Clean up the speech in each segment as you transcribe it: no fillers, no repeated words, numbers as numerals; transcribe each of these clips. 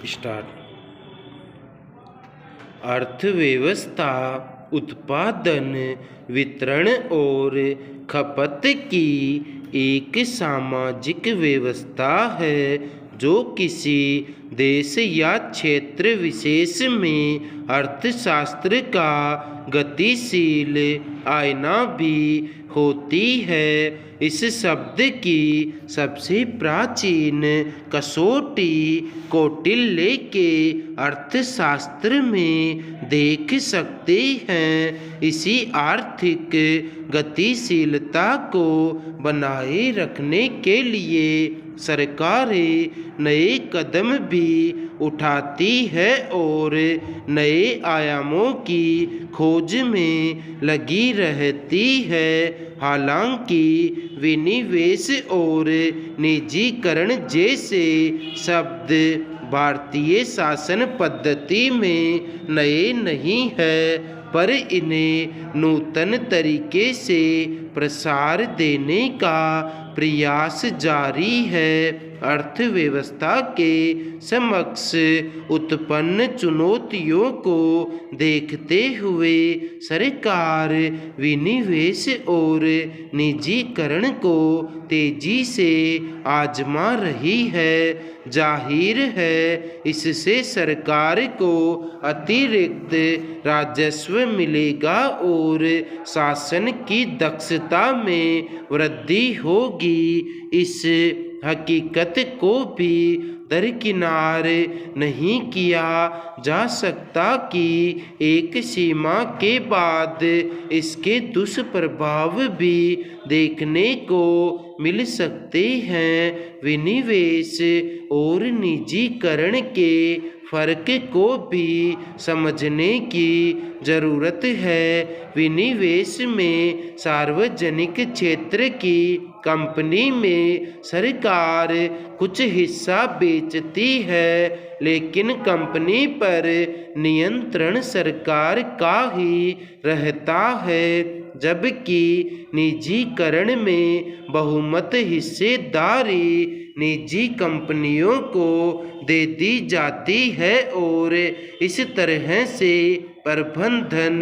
Start. अर्थव्यवस्था उत्पादन, वितरण और खपत की एक सामाजिक व्यवस्था है जो किसी देश या क्षेत्र विशेष में अर्थशास्त्र का गतिशील आईना भी होती है। इस शब्द की सबसे प्राचीन कसौटी कौटिल्य के अर्थशास्त्र में देख सकते हैं। इसी आर्थिक गतिशीलता को बनाए रखने के लिए सरकारें नए कदम भी उठाती है और नए आयामों की खोज में लगी रहती है। हालांकि विनिवेश और निजीकरण जैसे शब्द भारतीय शासन पद्धति में नए नहीं है, पर इन्हें नूतन तरीके से प्रसार देने का प्रयास जारी है। अर्थव्यवस्था के समक्ष उत्पन्न चुनौतियों को देखते हुए सरकार विनिवेश और निजीकरण को तेजी से आजमा रही है। जाहिर है इससे सरकार को अतिरिक्त राजस्व मिलेगा और शासन की दक्षता में वृद्धि होगी। इस हकीकत को भी दरकिनार नहीं किया जा सकता कि एक सीमा के बाद इसके दुष्प्रभाव भी देखने को मिल सकते हैं। विनिवेश और निजीकरण के फर्क को भी समझने की जरूरत है। विनिवेश में सार्वजनिक क्षेत्र की कंपनी में सरकार कुछ हिस्सा बेचती है, लेकिन कंपनी पर नियंत्रण सरकार का ही रहता है। जबकि निजीकरण में बहुमत हिस्सेदारी निजी कंपनियों को दे दी जाती है और इस तरह से प्रबंधन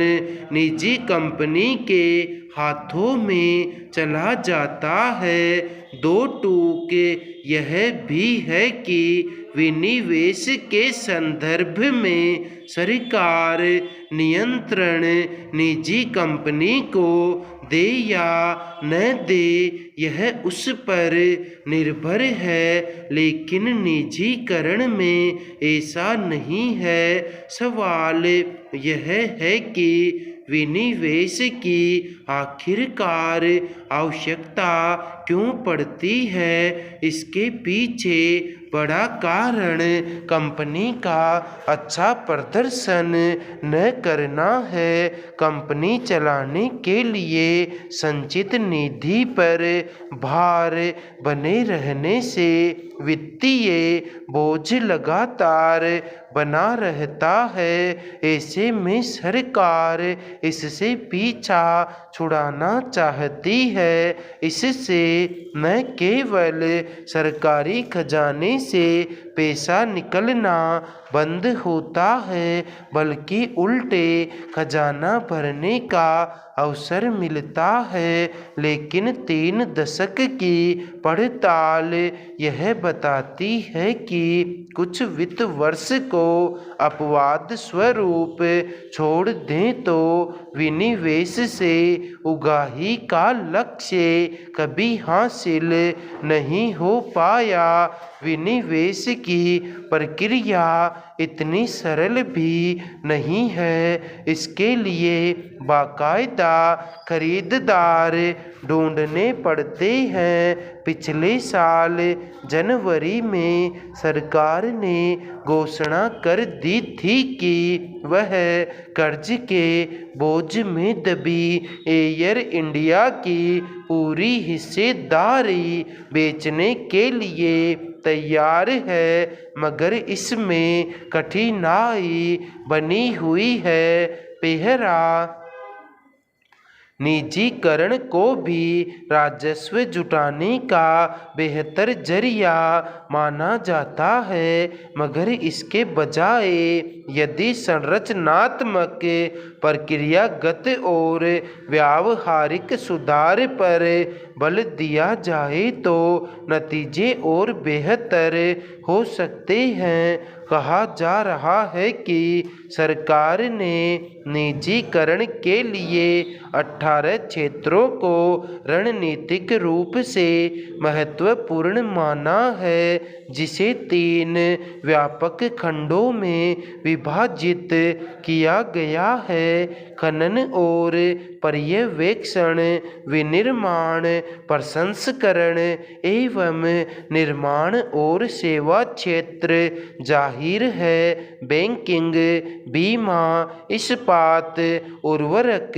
निजी कंपनी के हाथों में चला जाता है। दो टूक यह भी है कि विनिवेश के संदर्भ में सरकार नियंत्रण निजी कंपनी को दे या न दे यह उस पर निर्भर है, लेकिन निजीकरण में ऐसा नहीं है। सवाल यह है कि विनिवेश की आखिरकार आवश्यकता क्यों पड़ती है। इसके पीछे बड़ा कारण कंपनी का अच्छा प्रदर्शन न करना है। कंपनी चलाने के लिए संचित निधि पर भार बने रहने से वित्तीय बोझ लगातार बना रहता है। ऐसे में सरकार इससे पीछा छुड़ाना चाहती है। इससे न केवल सरकारी खजाने से पैसा निकलना बंद होता है, बल्कि उल्टे खजाना भरने का अवसर मिलता है। लेकिन 3 दशक की पड़ताल यह बताती है कि कुछ वित्त वर्ष को अपवाद स्वरूप छोड़ दें तो विनिवेश से उगाही का लक्ष्य कभी हासिल नहीं हो पाया। विनिवेश की प्रक्रिया इतनी सरल भी नहीं है। इसके लिए बाकायदा खरीदार ढूंढने पड़ते हैं। पिछले साल जनवरी में सरकार ने घोषणा कर दी थी कि वह कर्ज के बोझ में दबी एयर इंडिया की पूरी हिस्सेदारी बेचने के लिए तैयार है, मगर इसमें कठिनाई बनी हुई है। पहला निजीकरण को भी राजस्व जुटाने का बेहतर जरिया माना जाता है, मगर इसके बजाय यदि संरचनात्मक, प्रक्रियागत और व्यावहारिक सुधार पर बल दिया जाए तो नतीजे और बेहतर हो सकते हैं। कहा जा रहा है कि सरकार ने निजीकरण के लिए 18 क्षेत्रों को रणनीतिक रूप से महत्वपूर्ण माना है, जिसे 3 व्यापक खंडों में विभाजित किया गया है: खनन और पर्यवेक्षण, विनिर्माण, प्रसंस्करण एवं निर्माण और सेवा क्षेत्र। जाहिर है बैंकिंग, बीमा, इस्पात, उर्वरक,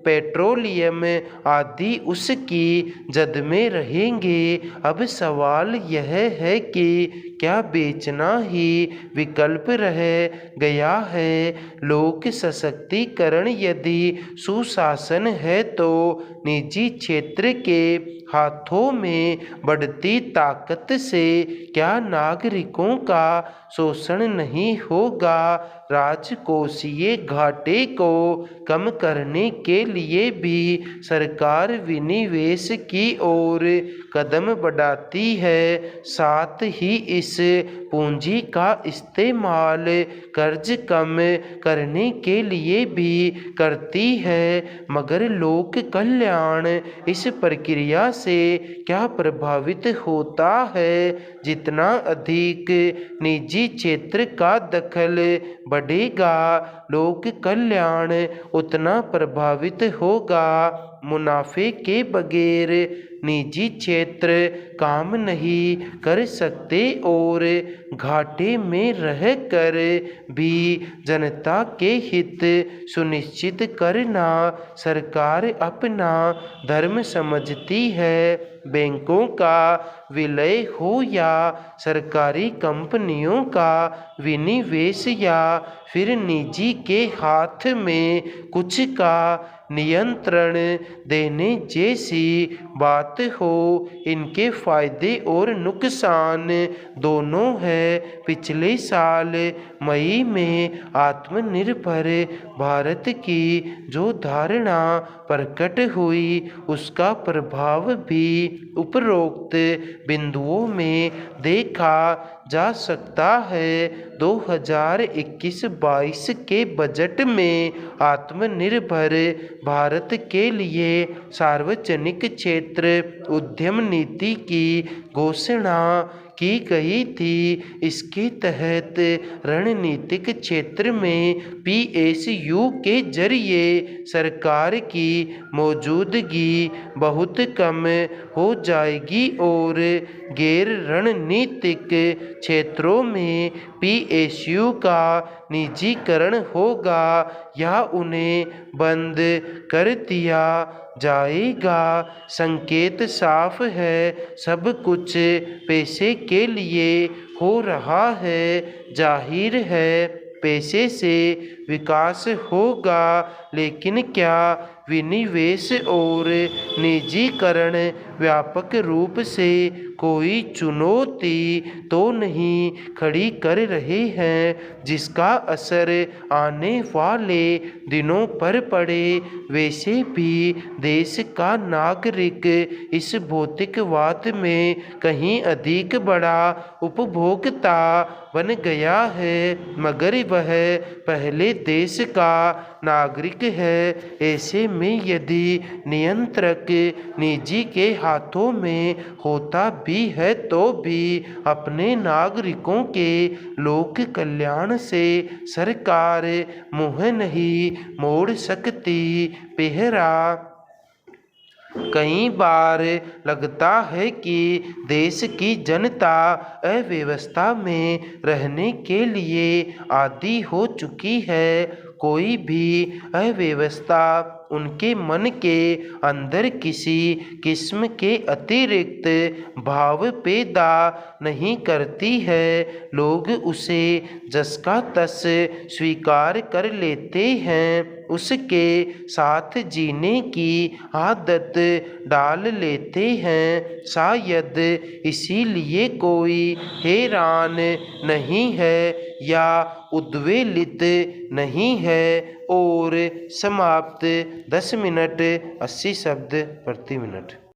पेट्रोलियम आदि उसकी जद में रहेंगे। अब सवाल यह है कि क्या बेचना ही विकल्प रह गया है? लोक सशक्तिकरण यदि सुशासन है तो निजी क्षेत्र के हाथों में बढ़ती ताकत से क्या नागरिकों का शोषण नहीं होगा? राजकोषीय घाटे को कम करने के लिए भी सरकार विनिवेश की ओर कदम बढ़ाती है, साथ ही इस पूंजी का इस्तेमाल कर्ज कम करने के लिए भी करती है। मगर लोक कल्याण इस प्रक्रिया से क्या प्रभावित होता है? जितना अधिक निजी क्षेत्र का दखल बढ़ेगा, लोक कल्याण उतना प्रभावित होगा। मुनाफे के बगैर निजी क्षेत्र काम नहीं कर सकते और घाटे में रहकर भी जनता के हित सुनिश्चित करना सरकार अपना धर्म समझती है। बैंकों का विलय हो या सरकारी कंपनियों का विनिवेश या फिर निजी के हाथ में कुछ का नियंत्रण देने जैसी बात हो, इनके फायदे और नुकसान दोनों हैं। पिछले साल मई में आत्मनिर्भर भारत की जो धारणा प्रकट हुई, उसका प्रभाव भी उपरोक्त बिंदुओं में देखा जा सकता है। 2021-22 के बजट में आत्मनिर्भर भारत के लिए सार्वजनिक क्षेत्र उद्यम नीति की घोषणा की गई थी। इसके तहत रणनीतिक क्षेत्र में PSU के जरिए सरकार की मौजूदगी बहुत कम हो जाएगी और गैर रणनीतिक क्षेत्रों में PSU का निजीकरण होगा या उन्हें बंद कर दिया जाएगा। संकेत साफ है, सब कुछ पैसे के लिए हो रहा है। जाहिर है पैसे से विकास होगा, लेकिन क्या विनिवेश और निजीकरण व्यापक रूप से कोई चुनौती तो नहीं खड़ी कर रहे हैं, जिसका असर आने वाले दिनों पर पड़े? वैसे भी देश का नागरिक इस भौतिकवाद में कहीं अधिक बड़ा उपभोक्ता बन गया है, मगर वह पहले देश का नागरिक है। ऐसे में यदि नियंत्रक निजी के हाथों में होता भी है तो भी अपने नागरिकों के लोक कल्याण से सरकार मुँह नहीं मोड़ सकती। पहरा कई बार लगता है कि देश की जनता अव्यवस्था में रहने के लिए आदी हो चुकी है। कोई भी अव्यवस्था उनके मन के अंदर किसी किस्म के अतिरिक्त भाव पैदा नहीं करती है। लोग उसे जस का तस स्वीकार कर लेते हैं, उसके साथ जीने की आदत डाल लेते हैं। शायद इसीलिए कोई हैरान नहीं है या उद्वेलित नहीं है। और समाप्त। 10 मिनट 80 शब्द प्रति मिनट।